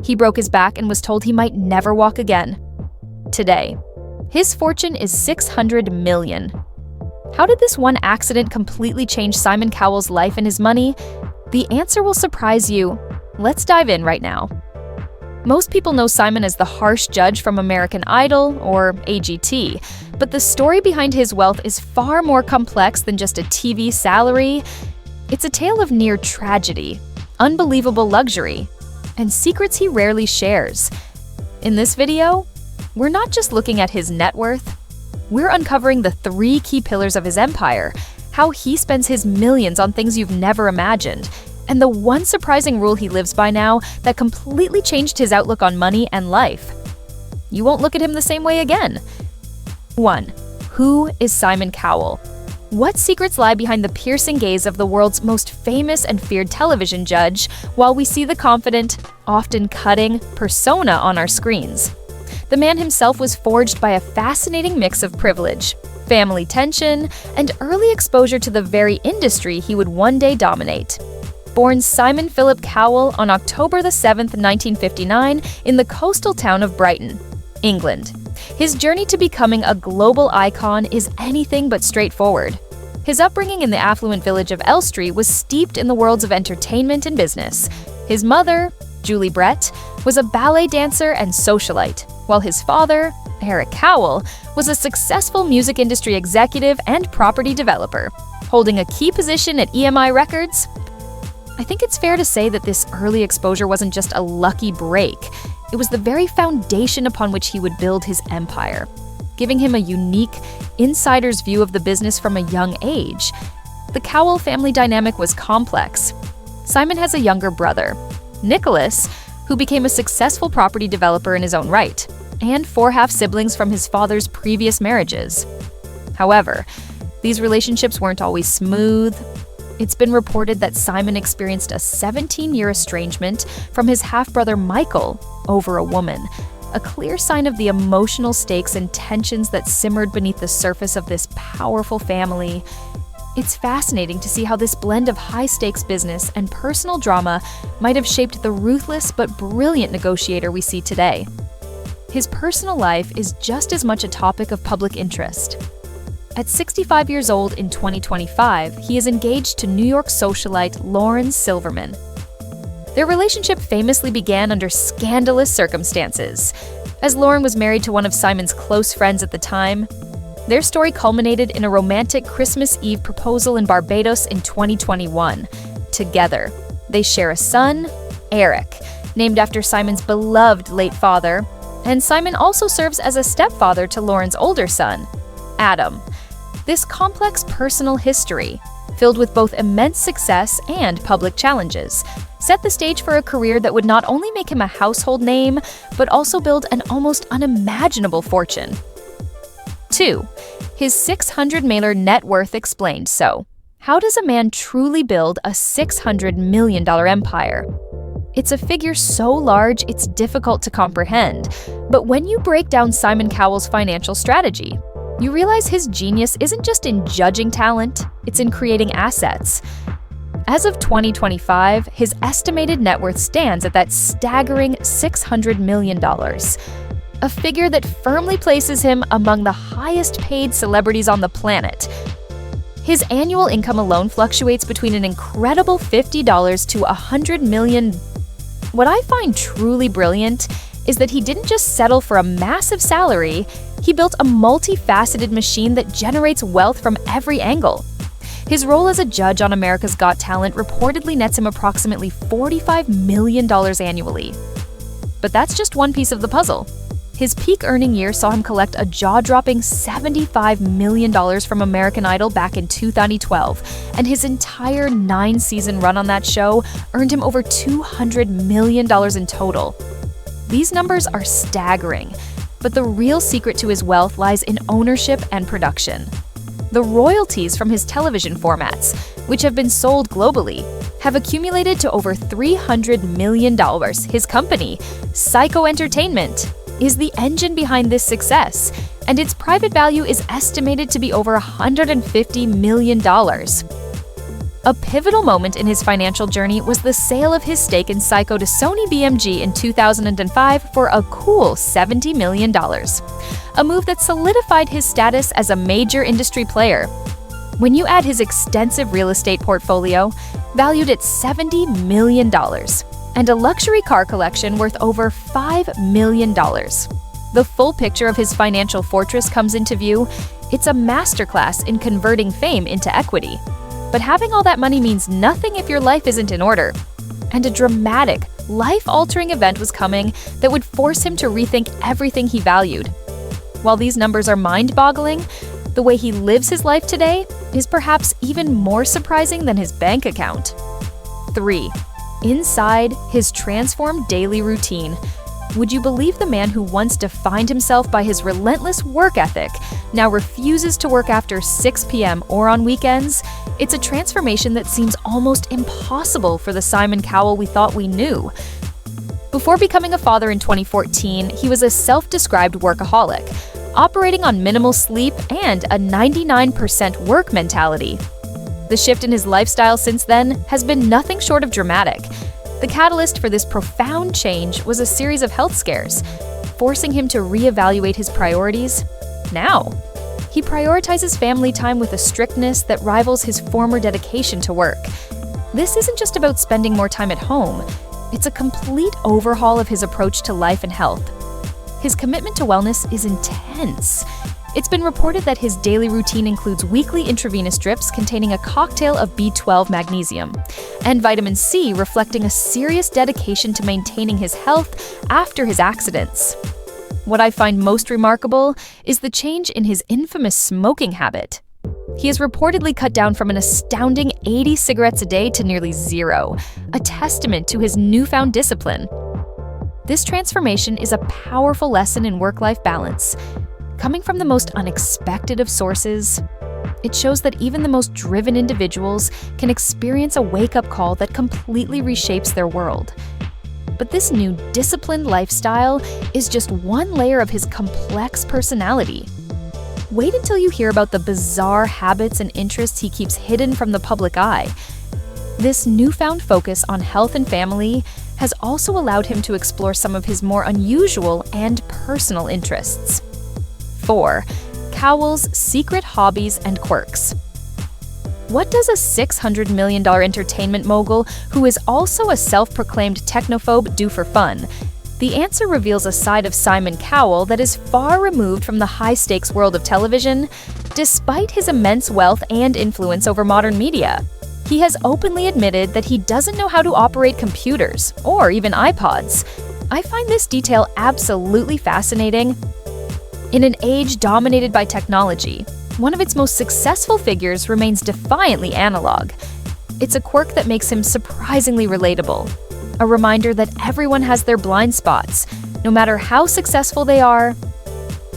He broke his back and was told he might never walk again. Today, his fortune is $600 million. How did this one accident completely change Simon Cowell's life and his money? The answer will surprise you. Let's dive in right now. Most people know Simon as the harsh judge from American Idol, or AGT, but the story behind his wealth is far more complex than just a TV salary. It's a tale of near tragedy, unbelievable luxury, and secrets he rarely shares. In this video, we're not just looking at his net worth, we're uncovering the 3 key pillars of his empire, how he spends his millions on things you've never imagined, and the one surprising rule he lives by now that completely changed his outlook on money and life. You won't look at him the same way again. 1. Who is Simon Cowell? What secrets lie behind the piercing gaze of the world's most famous and feared television judge, while we see the confident, often cutting, persona on our screens? The man himself was forged by a fascinating mix of privilege, family tension, and early exposure to the very industry he would one day dominate. Born Simon Philip Cowell on October 7, 1959, in the coastal town of Brighton, England. His journey to becoming a global icon is anything but straightforward. His upbringing in the affluent village of Elstree was steeped in the worlds of entertainment and business. His mother, Julie Brett, was a ballet dancer and socialite, while his father, Eric Cowell, was a successful music industry executive and property developer, holding a key position at EMI Records. I think it's fair to say that this early exposure wasn't just a lucky break. It was the very foundation upon which he would build his empire, giving him a unique, insider's view of the business from a young age. The Cowell family dynamic was complex. Simon has a younger brother, Nicholas, who became a successful property developer in his own right, and 4 half-siblings from his father's previous marriages. However, these relationships weren't always smooth. It's been reported that Simon experienced a 17-year estrangement from his half-brother Michael over a woman, a clear sign of the emotional stakes and tensions that simmered beneath the surface of this powerful family. It's fascinating to see how this blend of high-stakes business and personal drama might have shaped the ruthless but brilliant negotiator we see today. His personal life is just as much a topic of public interest. At 65 years old in 2025, he is engaged to New York socialite Lauren Silverman. Their relationship famously began under scandalous circumstances. As Lauren was married to one of Simon's close friends at the time, their story culminated in a romantic Christmas Eve proposal in Barbados in 2021. Together, they share a son, Eric, named after Simon's beloved late father, and Simon also serves as a stepfather to Lauren's older son, Adam. This complex personal history, filled with both immense success and public challenges, set the stage for a career that would not only make him a household name, but also build an almost unimaginable fortune. 2. His $600 million net worth explained. So, how does a man truly build a $600 million empire? It's a figure so large it's difficult to comprehend, but when you break down Simon Cowell's financial strategy, you realize his genius isn't just in judging talent, it's in creating assets. As of 2025, his estimated net worth stands at that staggering $600 million, a figure that firmly places him among the highest-paid celebrities on the planet. His annual income alone fluctuates between an incredible $50 to $100 million. What I find truly brilliant is that he didn't just settle for a massive salary, he built a multifaceted machine that generates wealth from every angle. His role as a judge on America's Got Talent reportedly nets him approximately $45 million annually. But that's just one piece of the puzzle. His peak earning year saw him collect a jaw-dropping $75 million from American Idol back in 2012, and his entire 9-season run on that show earned him over $200 million in total. These numbers are staggering, but the real secret to his wealth lies in ownership and production. The royalties from his television formats, which have been sold globally, have accumulated to over $300 million. His company, Syco Entertainment, is the engine behind this success, and its private value is estimated to be over $150 million. A pivotal moment in his financial journey was the sale of his stake in Syco to Sony BMG in 2005 for a cool $70 million, a move that solidified his status as a major industry player. When you add his extensive real estate portfolio, valued at $70 million, and a luxury car collection worth over $5 million, the full picture of his financial fortress comes into view. It's a masterclass in converting fame into equity. But having all that money means nothing if your life isn't in order. And a dramatic, life-altering event was coming that would force him to rethink everything he valued. While these numbers are mind-boggling, the way he lives his life today is perhaps even more surprising than his bank account. 3. Inside his transformed daily routine. Would you believe the man who once defined himself by his relentless work ethic now refuses to work after 6 p.m. or on weekends? It's a transformation that seems almost impossible for the Simon Cowell we thought we knew. Before becoming a father in 2014, he was a self-described workaholic, operating on minimal sleep and a 99% work mentality. The shift in his lifestyle since then has been nothing short of dramatic. The catalyst for this profound change was a series of health scares, forcing him to reevaluate his priorities. Now, he prioritizes family time with a strictness that rivals his former dedication to work. This isn't just about spending more time at home. It's a complete overhaul of his approach to life and health. His commitment to wellness is intense. It's been reported that his daily routine includes weekly intravenous drips containing a cocktail of B12 magnesium and vitamin C, reflecting a serious dedication to maintaining his health after his accidents. What I find most remarkable is the change in his infamous smoking habit. He has reportedly cut down from an astounding 80 cigarettes a day to nearly 0, a testament to his newfound discipline. This transformation is a powerful lesson in work-life balance. Coming from the most unexpected of sources, it shows that even the most driven individuals can experience a wake-up call that completely reshapes their world. But this new disciplined lifestyle is just one layer of his complex personality. Wait until you hear about the bizarre habits and interests he keeps hidden from the public eye. This newfound focus on health and family has also allowed him to explore some of his more unusual and personal interests. 4. Cowell's secret hobbies and quirks. What does a $600 million entertainment mogul who is also a self-proclaimed technophobe do for fun? The answer reveals a side of Simon Cowell that is far removed from the high-stakes world of television, despite his immense wealth and influence over modern media. He has openly admitted that he doesn't know how to operate computers, or even iPods. I find this detail absolutely fascinating. In an age dominated by technology, one of its most successful figures remains defiantly analog. It's a quirk that makes him surprisingly relatable, a reminder that everyone has their blind spots, no matter how successful they are.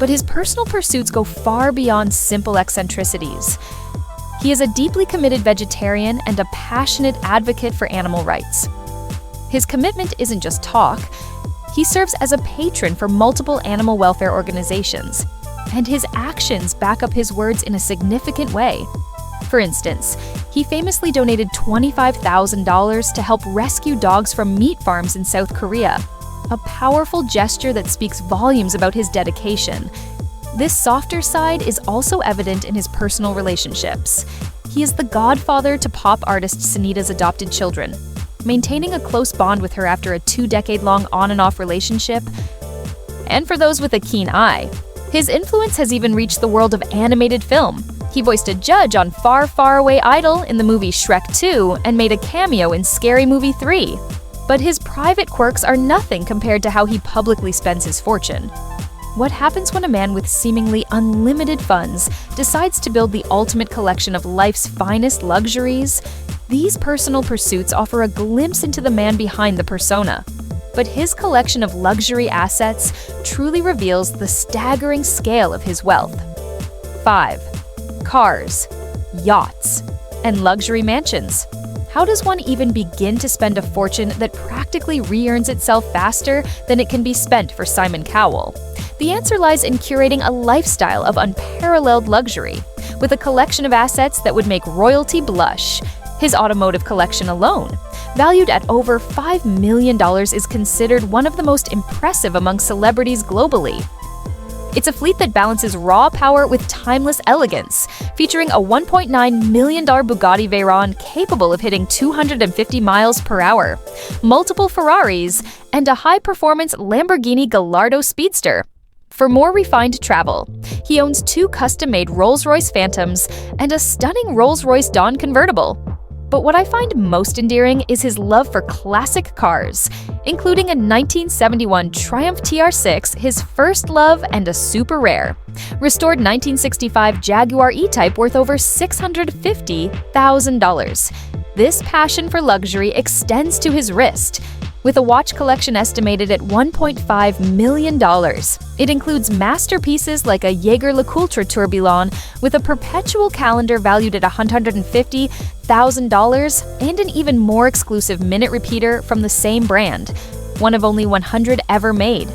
But his personal pursuits go far beyond simple eccentricities. He is a deeply committed vegetarian and a passionate advocate for animal rights. His commitment isn't just talk. He serves as a patron for multiple animal welfare organizations, and his actions back up his words in a significant way. For instance, he famously donated $25,000 to help rescue dogs from meat farms in South Korea, a powerful gesture that speaks volumes about his dedication. This softer side is also evident in his personal relationships. He is the godfather to pop artist Sunita's adopted children, maintaining a close bond with her after a 2-decade-long on-and-off relationship. And for those with a keen eye, his influence has even reached the world of animated film. He voiced a judge on Far, Far Away Idol in the movie Shrek 2 and made a cameo in Scary Movie 3. But his private quirks are nothing compared to how he publicly spends his fortune. What happens when a man with seemingly unlimited funds decides to build the ultimate collection of life's finest luxuries? These personal pursuits offer a glimpse into the man behind the persona. But his collection of luxury assets truly reveals the staggering scale of his wealth. 5. Cars, yachts, and luxury mansions. How does one even begin to spend a fortune that practically re-earns itself faster than it can be spent for Simon Cowell? The answer lies in curating a lifestyle of unparalleled luxury, with a collection of assets that would make royalty blush. His automotive collection alone, valued at over $5 million, is considered one of the most impressive among celebrities globally. It's a fleet that balances raw power with timeless elegance, featuring a $1.9 million Bugatti Veyron capable of hitting 250 miles per hour, multiple Ferraris, and a high-performance Lamborghini Gallardo Speedster. For more refined travel, he owns 2 custom-made Rolls-Royce Phantoms and a stunning Rolls-Royce Dawn convertible. But what I find most endearing is his love for classic cars, including a 1971 Triumph TR6, his first love, and a super rare, restored 1965 Jaguar E-Type worth over $650,000. This passion for luxury extends to his wrist, with a watch collection estimated at $1.5 million. It includes masterpieces like a Jaeger-LeCoultre tourbillon with a perpetual calendar valued at $150,000 and an even more exclusive minute repeater from the same brand, one of only 100 ever made,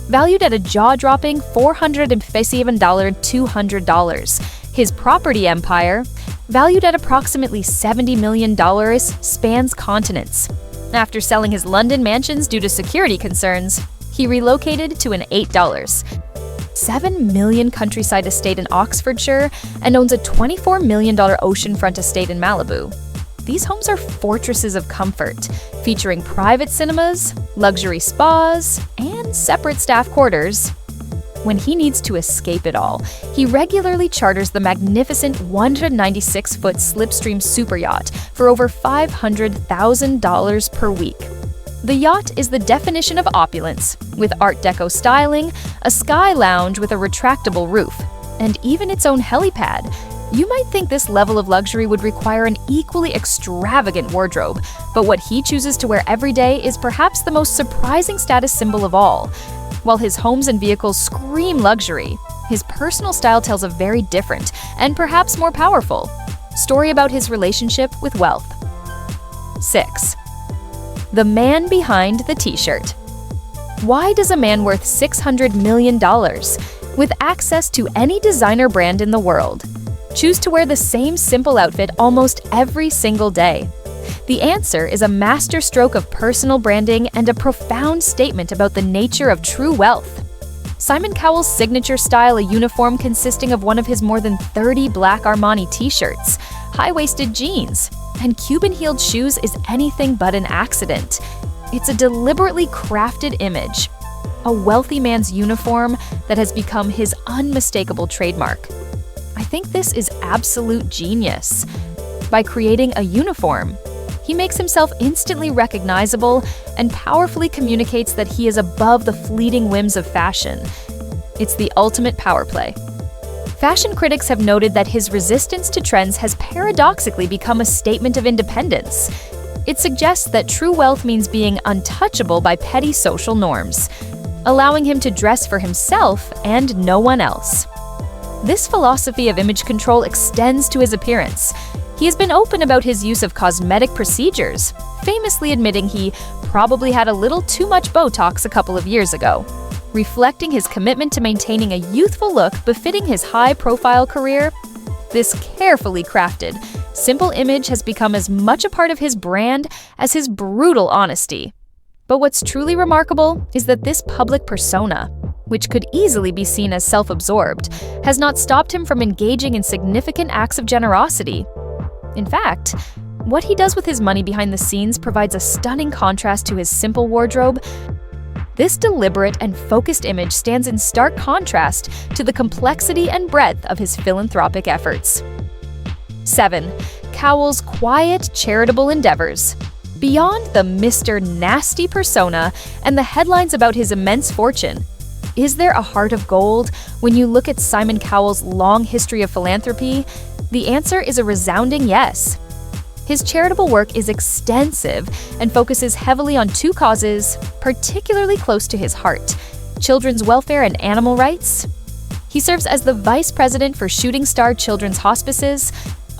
valued at a jaw-dropping $457,200. His property empire, valued at approximately $70 million, spans continents. After selling his London mansions due to security concerns, he relocated to an $7 million countryside estate in Oxfordshire and owns a $24 million oceanfront estate in Malibu. These homes are fortresses of comfort, featuring private cinemas, luxury spas, and separate staff quarters. When he needs to escape it all, he regularly charters the magnificent 196-foot Slipstream superyacht for over $500,000 per week. The yacht is the definition of opulence, with Art Deco styling, a sky lounge with a retractable roof, and even its own helipad. You might think this level of luxury would require an equally extravagant wardrobe, but what he chooses to wear every day is perhaps the most surprising status symbol of all. While his homes and vehicles scream luxury, his personal style tells a very different, and perhaps more powerful, story about his relationship with wealth. 6. The man behind the t-shirt. Why does a man worth $600 million, with access to any designer brand in the world, choose to wear the same simple outfit almost every single day? The answer is a masterstroke of personal branding and a profound statement about the nature of true wealth. Simon Cowell's signature style, a uniform consisting of one of his more than 30 black Armani t-shirts, high-waisted jeans, and Cuban-heeled shoes, is anything but an accident. It's a deliberately crafted image, a wealthy man's uniform that has become his unmistakable trademark. I think this is absolute genius. By creating a uniform, he makes himself instantly recognizable and powerfully communicates that he is above the fleeting whims of fashion. It's the ultimate power play. Fashion critics have noted that his resistance to trends has paradoxically become a statement of independence. It suggests that true wealth means being untouchable by petty social norms, allowing him to dress for himself and no one else. This philosophy of image control extends to his appearance. He has been open about his use of cosmetic procedures, famously admitting he probably had a little too much Botox a couple of years ago, reflecting his commitment to maintaining a youthful look befitting his high-profile career. This carefully crafted, simple image has become as much a part of his brand as his brutal honesty. But what's truly remarkable is that this public persona, which could easily be seen as self-absorbed, has not stopped him from engaging in significant acts of generosity. In fact, what he does with his money behind the scenes provides a stunning contrast to his simple wardrobe. This deliberate and focused image stands in stark contrast to the complexity and breadth of his philanthropic efforts. 7. Cowell's quiet, charitable endeavors. Beyond the Mr. Nasty persona and the headlines about his immense fortune, is there a heart of gold when you look at Simon Cowell's long history of philanthropy? The answer is a resounding yes. His charitable work is extensive and focuses heavily on two causes particularly close to his heart: children's welfare and animal rights. He serves as the vice president for Shooting Star Children's Hospices,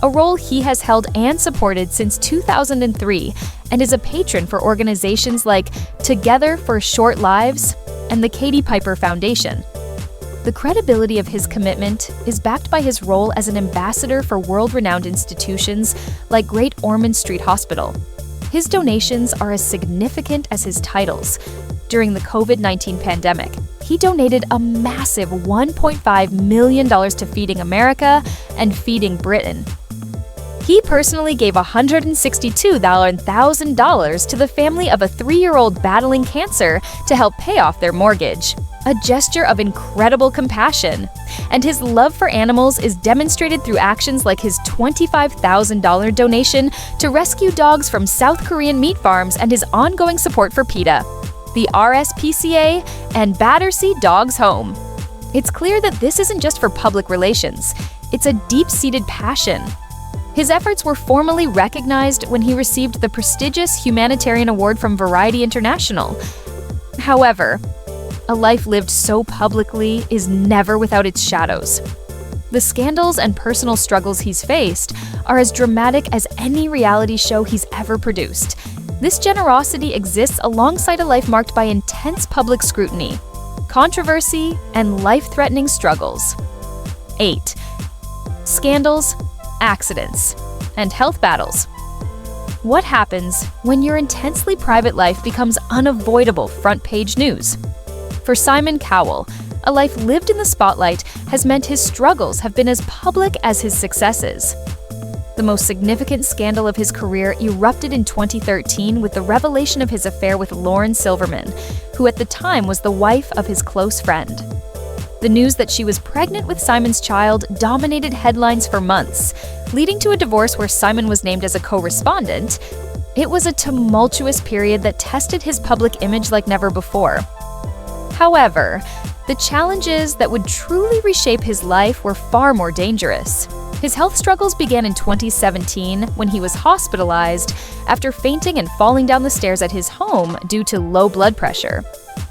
a role he has held and supported since 2003, and is a patron for organizations like Together for Short Lives and the Katie Piper Foundation. The credibility of his commitment is backed by his role as an ambassador for world-renowned institutions like Great Ormond Street Hospital. His donations are as significant as his titles. During the COVID-19 pandemic, he donated a massive $1.5 million to Feeding America and Feeding Britain. He personally gave $162,000 to the family of a 3-year-old battling cancer to help pay off their mortgage, a gesture of incredible compassion. And his love for animals is demonstrated through actions like his $25,000 donation to rescue dogs from South Korean meat farms and his ongoing support for PETA, the RSPCA, and Battersea Dogs Home. It's clear that this isn't just for public relations, it's a deep-seated passion. His efforts were formally recognized when he received the prestigious humanitarian award from Variety International. However, a life lived so publicly is never without its shadows. The scandals and personal struggles he's faced are as dramatic as any reality show he's ever produced. This generosity exists alongside a life marked by intense public scrutiny, controversy, and life-threatening struggles. 8. Scandals, accidents, and health battles. What happens when your intensely private life becomes unavoidable front-page news? For Simon Cowell, a life lived in the spotlight has meant his struggles have been as public as his successes. The most significant scandal of his career erupted in 2013 with the revelation of his affair with Lauren Silverman, who at the time was the wife of his close friend. The news that she was pregnant with Simon's child dominated headlines for months, leading to a divorce where Simon was named as a co-respondent. It was a tumultuous period that tested his public image like never before. However, the challenges that would truly reshape his life were far more dangerous. His health struggles began in 2017 when he was hospitalized after fainting and falling down the stairs at his home due to low blood pressure.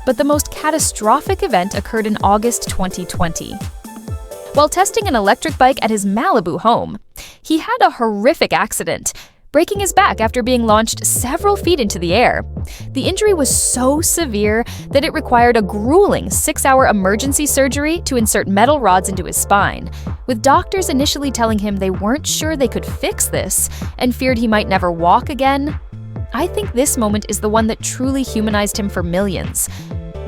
But the most catastrophic event occurred in August 2020. While testing an electric bike at his Malibu home, he had a horrific accident, breaking his back after being launched several feet into the air. The injury was so severe that it required a grueling 6-hour emergency surgery to insert metal rods into his spine, with doctors initially telling him they weren't sure they could fix this and feared he might never walk again. I think this moment is the one that truly humanized him for millions.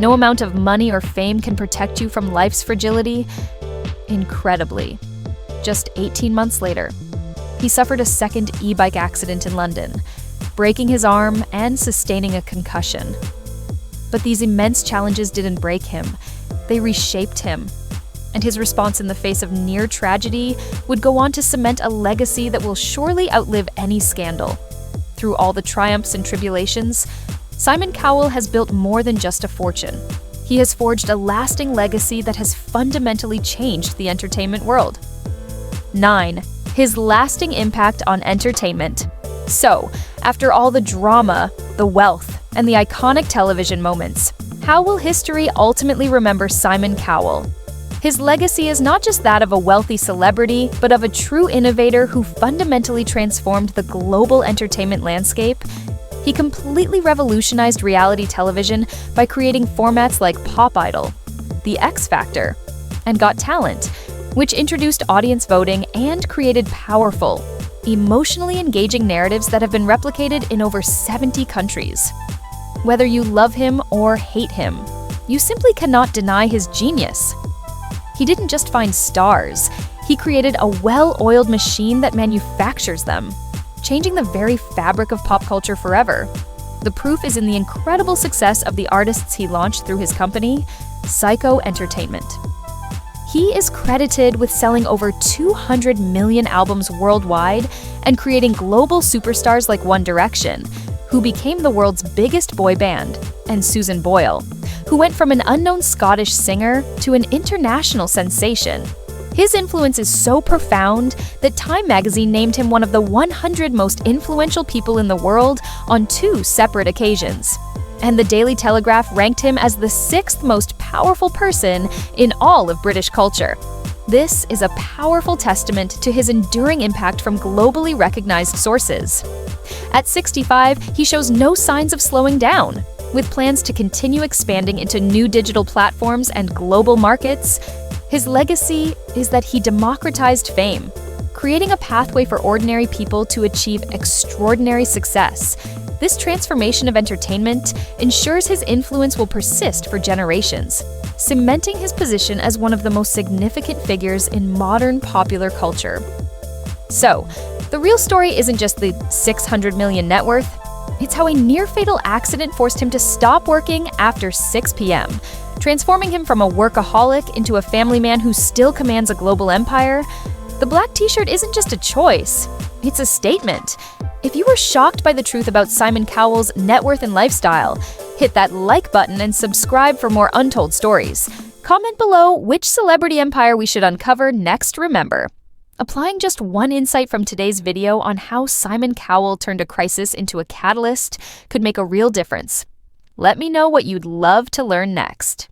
No amount of money or fame can protect you from life's fragility. Incredibly, just 18 months later, he suffered a second e-bike accident in London, breaking his arm and sustaining a concussion. But these immense challenges didn't break him, they reshaped him. And his response in the face of near tragedy would go on to cement a legacy that will surely outlive any scandal. Through all the triumphs and tribulations, Simon Cowell has built more than just a fortune. He has forged a lasting legacy that has fundamentally changed the entertainment world. 9. His lasting impact on entertainment. So, after all the drama, the wealth, and the iconic television moments, how will history ultimately remember Simon Cowell? His legacy is not just that of a wealthy celebrity, but of a true innovator who fundamentally transformed the global entertainment landscape. He completely revolutionized reality television by creating formats like Pop Idol, The X Factor, and Got Talent, which introduced audience voting and created powerful, emotionally engaging narratives that have been replicated in over 70 countries. Whether you love him or hate him, you simply cannot deny his genius. He didn't just find stars, he created a well-oiled machine that manufactures them, changing the very fabric of pop culture forever. The proof is in the incredible success of the artists he launched through his company, Syco Entertainment. He is credited with selling over 200 million albums worldwide and creating global superstars like One Direction, who became the world's biggest boy band, and Susan Boyle, who went from an unknown Scottish singer to an international sensation. His influence is so profound that Time magazine named him one of the 100 most influential people in the world on 2 separate occasions. And the Daily Telegraph ranked him as the 6th most powerful person in all of British culture. This is a powerful testament to his enduring impact from globally recognized sources. At 65, he shows no signs of slowing down. With plans to continue expanding into new digital platforms and global markets, his legacy is that he democratized fame, creating a pathway for ordinary people to achieve extraordinary success. This transformation of entertainment ensures his influence will persist for generations, cementing his position as one of the most significant figures in modern popular culture. So, the real story isn't just the 600 million net worth, it's how a near-fatal accident forced him to stop working after 6 p.m., transforming him from a workaholic into a family man who still commands a global empire. The black t-shirt isn't just a choice, it's a statement. If you were shocked by the truth about Simon Cowell's net worth and lifestyle, hit that like button and subscribe for more untold stories. Comment below which celebrity empire we should uncover next. Remember, applying just one insight from today's video on how Simon Cowell turned a crisis into a catalyst could make a real difference. Let me know what you'd love to learn next.